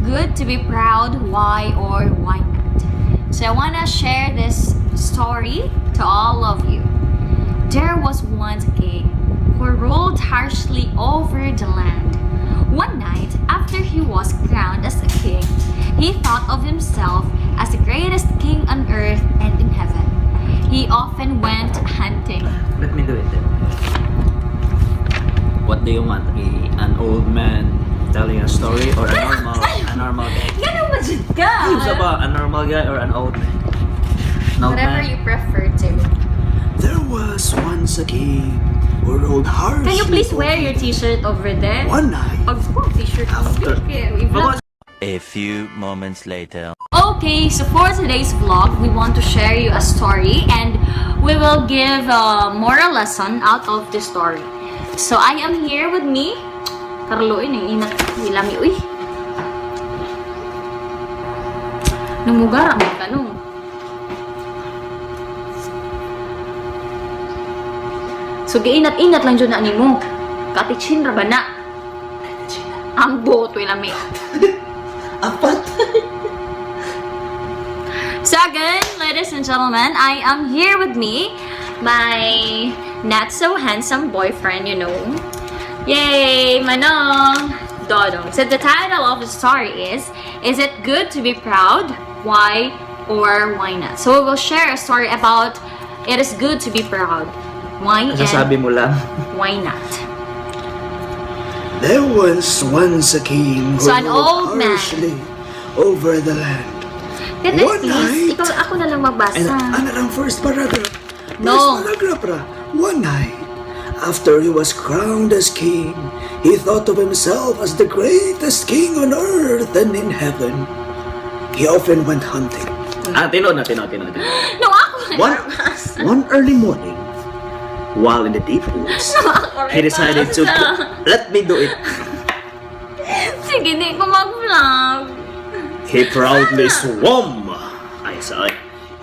good to be proud? Why or why not? So I want to share this story to all of you. There was once a king who ruled harshly over the land. One night, after he was crowned as a king, he thought of himself as the greatest king on earth and in heaven. He often went hunting. Let me do it then. What do you want? An old man telling a story or a normal guy? Ganun ba dyan ka? Ano ba? A normal guy or an old man? Whatever you prefer to. There was once a king who ruled harshly. Can you please wear your t-shirt over there? One night, Pag po, t-shirt After- A few moments later. Okay, so for today's vlog, we want to share you a story and we will give a moral lesson out of the story. So I am here with me. Karloy, nang inat. Ilami, uy. Numugar ang kanong. So giinat-inat lang dyan na ni mo. Katichin ra ba na? Ang boto ilami. apat. So again, ladies and gentlemen, I am here with me, my not so handsome boyfriend, you know. Yay, Manong! Dodong. So the title of the story is it good to be proud? Why or why not? So we will share a story about it is good to be proud. Why Sasabi mo lang. why not? There was once a king who So an old ruled man. harshly over the land. Can One please? night. Ikaw, ako na lang magbasa. Ano ang first paragraph? No. First paragraph ra. One night, after he was crowned as king, he thought of himself as the greatest king on earth and in heaven. He often went hunting. Tinod na. No, ako na One, magbasa. one early morning, while in the deep woods, he decided to... Let me do it. Sige, di ko mag-vlog. He proudly swam.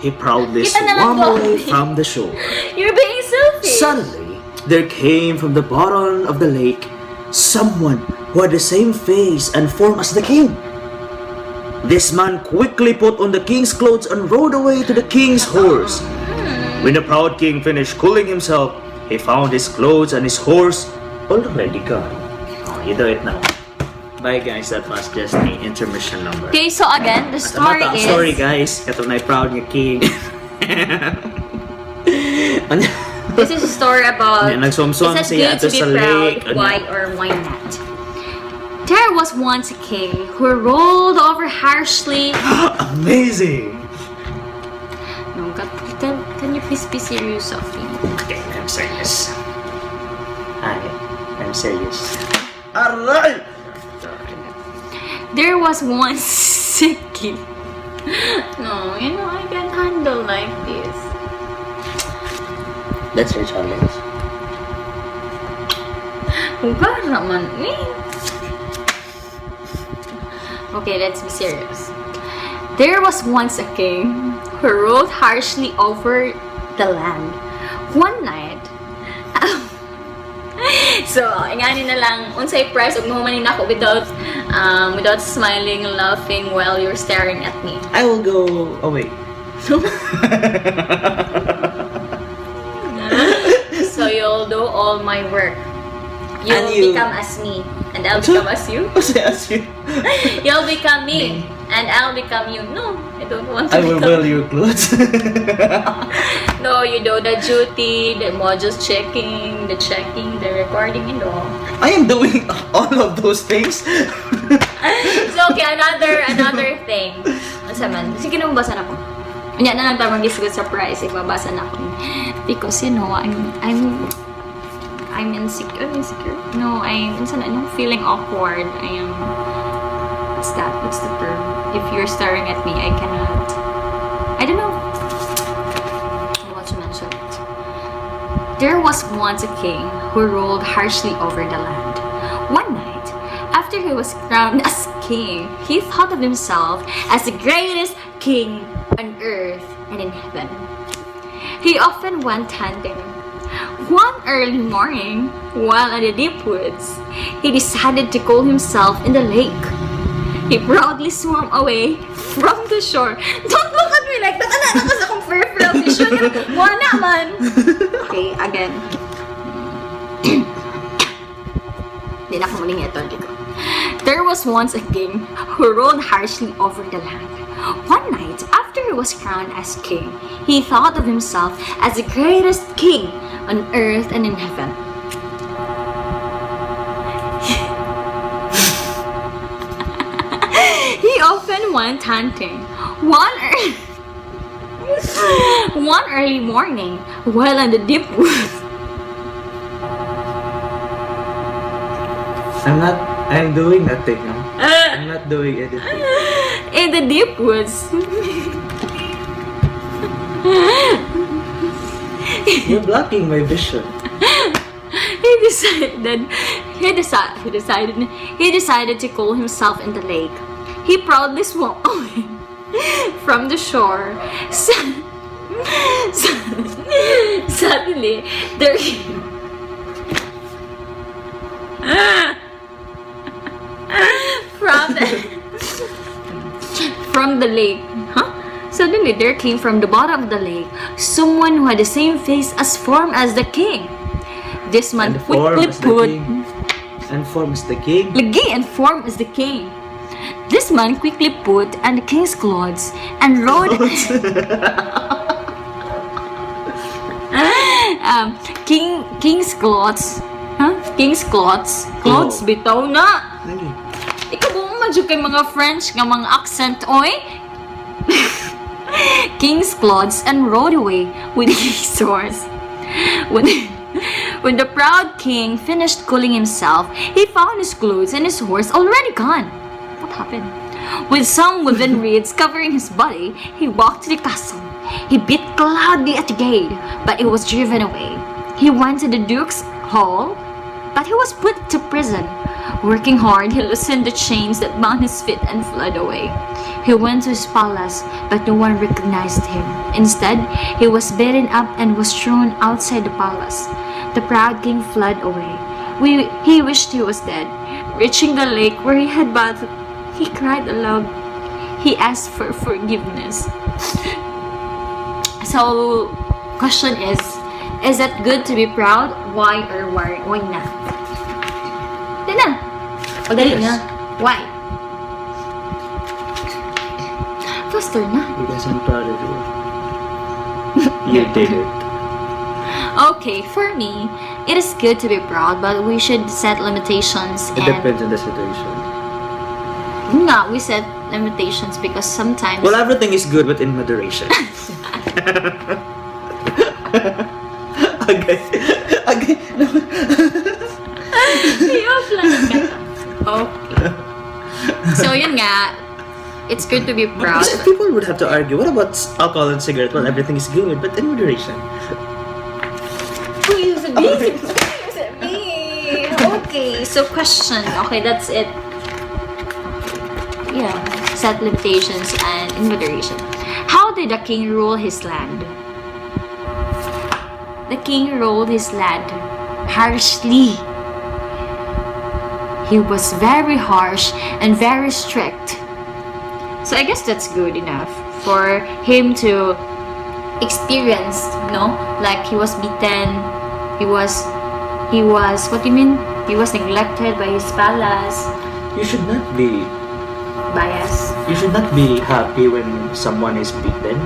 He proudly Kita na lang swam to. away from the shore. You're being selfish. Suddenly, there came from the bottom of the lake someone who had the same face and form as the king. This man quickly put on the king's clothes and rode away to the king's horse. When the proud king finished cooling himself, he found his clothes and his horse already gone. Oh, you do it now. Bye guys, that was just the intermission number. Okay, so again, the story is... Sorry guys, kato na proud nga king. This is a story about... Yeah, nagsumsum is it siya good to ato be sa proud? lake. Why or why not? There was once a king who ruled over harshly... Amazing! No, can you please be serious, Sophie? Okay, I'm serious. I'm serious. Alright! There was once a king... No, you know, I can't handle like this. That's your challenge. Huwag naman eh. Okay, let's be serious. There was once a king who ruled harshly over the land. One night, so, ingani na lang, unsay price, ug mahumanin ako without smiling, laughing while you're staring at me. I will go away. So, you'll do all my work. You'll And you- become as me, and I'll become as you. As you. You'll become me, and I'll become you. No, I don't want to I will become wear your clothes. No, you do the duty, the modules checking, the recording, and all. I am doing all of those things. So, okay, another thing. Ano man? Sige, nababasa na ko. Kanya na lang tayo mag-isgot surprise. Ibabasa na ko. Because, you know, I'm insecure. No, I'm feeling awkward. What's that? What's the term? If you're staring at me, I cannot. I don't know. I want to mention it. There was once a king who ruled harshly over the land. One night, after he was crowned as king, he thought of himself as the greatest king on earth and in heaven. He often went hunting. One early morning, while in the deep woods, he decided to cool himself in the lake. He proudly swam away from the shore. Don't look at me like that. Ano kasi akong peripheral vision. Wala man. Okay, again. Hindi na ako muling ito. There was once a king who ruled harshly over the land. One night, after he was crowned as king, he thought of himself as the greatest king on earth and in heaven. He often went hunting. One early morning, while in the deep woods. I'm doing nothing, no? I'm not doing anything. In the deep woods. You're blocking my vision. He decided to cool himself in the lake. He proudly swam away from the shore. Suddenly, there from the lake, Suddenly there came from the bottom of the lake someone who had the same face as form as the king. This man quickly put and form as the king. Lagi and form as the king. This man quickly put on the king's clothes and rode king's clothes. King's clothes. Clothes bitaw na. Ikaw ba madyo kay mga French nga mga accent, oy? King's clothes and rode away with his horse. When the proud king finished cooling himself, he found his clothes and his horse already gone. What happened? With some wooden reeds covering his body, he walked to the castle. He beat loudly at the gate, but it was driven away. He went to the duke's hall, but he was put to prison. Working hard, he loosened the chains that bound his feet and fled away. He went to his palace, but no one recognized him. Instead, he was beaten up and was thrown outside the palace. The proud king fled away. He wished he was dead. Reaching the lake where he had bathed, he cried aloud. He asked for forgiveness. So, question is it good to be proud? Why or why not? Tina! Pagdali na. Why? Faster na. Because I'm proud of you. You did it. Okay, for me, it is good to be proud, but we should set limitations. It depends on the situation. No, we set limitations because sometimes. Well, everything is good, but in moderation. Okay. Okay. So, yun nga. It's good to be proud. Because people would have to argue, what about alcohol and cigarette? Well, everything is good, but in moderation. Okay, so question. Okay, that's it. Yeah, set limitations and in moderation. How did the king rule his land? The king ruled his land harshly. He was very harsh and very strict. So I guess that's good enough for him to experience, like he was beaten, he was what do you mean? He was neglected by his palace. You should not be Bias. You should not be happy when someone is beaten.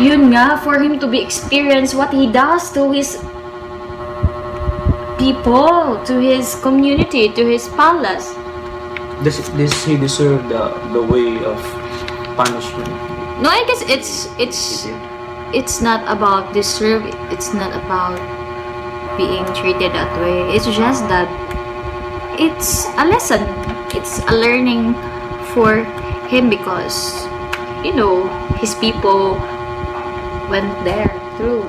Yun nga, for him to be experience what he does to his people, to his community, to his palace. This he deserved the way of punishment. No, I guess it's not about deserve. It's not about being treated that way. It's just that it's a lesson. It's a learning for him because his people went there through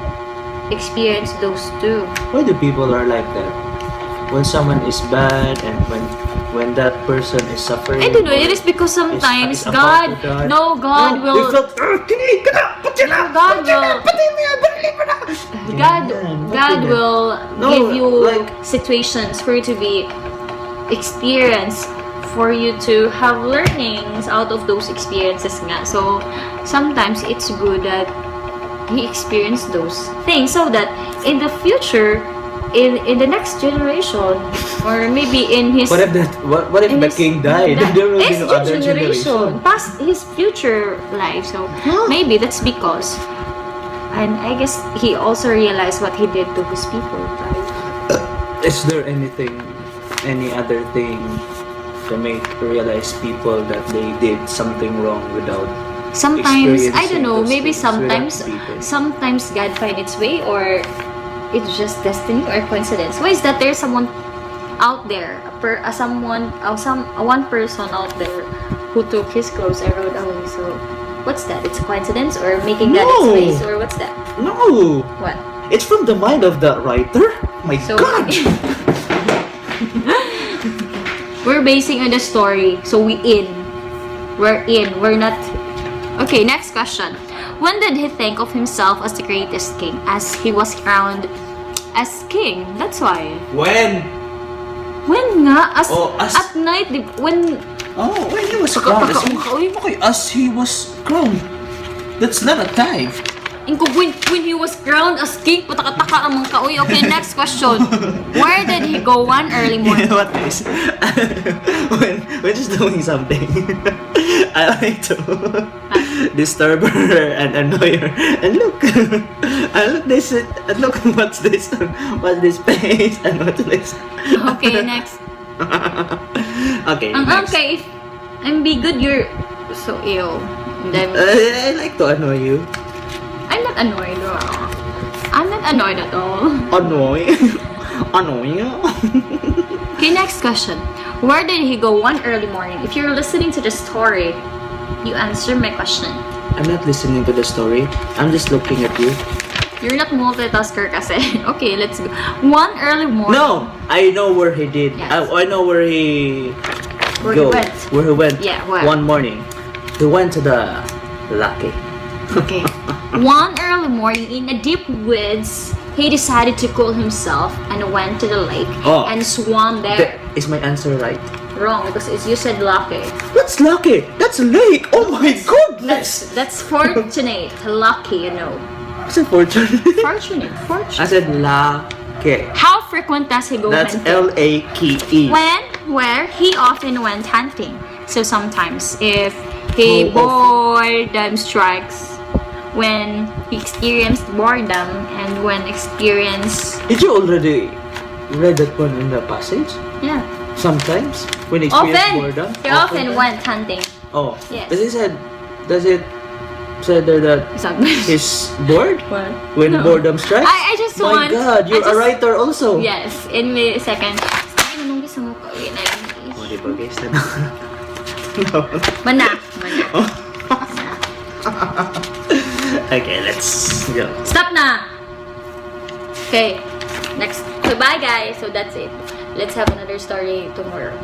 experienced those too. Why do people are like that? When someone is bad and when that person is suffering. I don't know. It is because sometimes is about to die. God will. God will give you like situations for you to be experience, for you to have learnings out of those experiences nga. So, sometimes it's good that he experienced those things so that in the future, in the next generation, or maybe in his... What if in the his- king died? that- There will be his no other generation. past his future life. So, maybe that's because... And I guess he also realized what he did to his people, right? Is there any other thing to make realize people that they did something wrong without Sometimes, I don't experiencing know, those maybe things without sometimes people? God find its way, or it's just destiny or coincidence. Why is that there's someone out there, one person out there who took his clothes and rode away? So, what's that? It's a coincidence, or making that its No. ways, or what's that? No! What? It's from the mind of the writer? My So, God! we're basing on the story, so we're in. We're not... Okay, next question. When did he think of himself as the greatest king? As he was crowned as king. That's why. When? When nga? As- At night, when... Oh, when he was crowned. Okay, as he was crowned. That's not a time. When he was crowned as king, pataka-taka ang mga kaoy. Okay, next question. Where did he go one early You morning? know what is? when just doing something, I like to disturb her and annoy her. And look, and look what's this? What's this face? And what's this? Okay, next. Okay. Ang Next. okay, if I'm be good, you're so ill. And then, I like to annoy you. I'm not annoyed. I'm not annoyed at all. Annoy? Annoy? Okay, next question. Where did he go one early morning? If you're listening to the story, you answer my question. I'm not listening to the story. I'm just looking at you. You're not multitasker kasi. Okay, let's go. One early morning. No! I know where he did. Yes. I know where he Where he went. Where he went. Yeah, where? One morning. He went to the Lucky. Okay. One early morning in the deep woods, he decided to cool himself and went to the lake Oh. and swam there. Is my answer right? Wrong, because you said lucky. That's Lucky! That's a lake! Oh my goodness! That's fortunate. Lucky, you know. I said fortune. Fortunate. I Fortunate. said Lucky. How frequent does he go That's hunting? L-A-K-E. Where he often went hunting. So sometimes if he boredom strikes, when he experienced boredom and when experience Did you already read that one in the passage? yeah Sometimes? When you experience boredom? he often went hunting. Oh. Yes. Does it say there that Sometimes. he's bored? What? When No. boredom strikes? I just My want God, you're I a just- writer also. Yes, in a second. Anong gusto mo ko? Wait, Oh, di ba guys? Mana. Okay, let's go. Stop na! Okay, next. So bye guys. So that's it. Let's have another story tomorrow.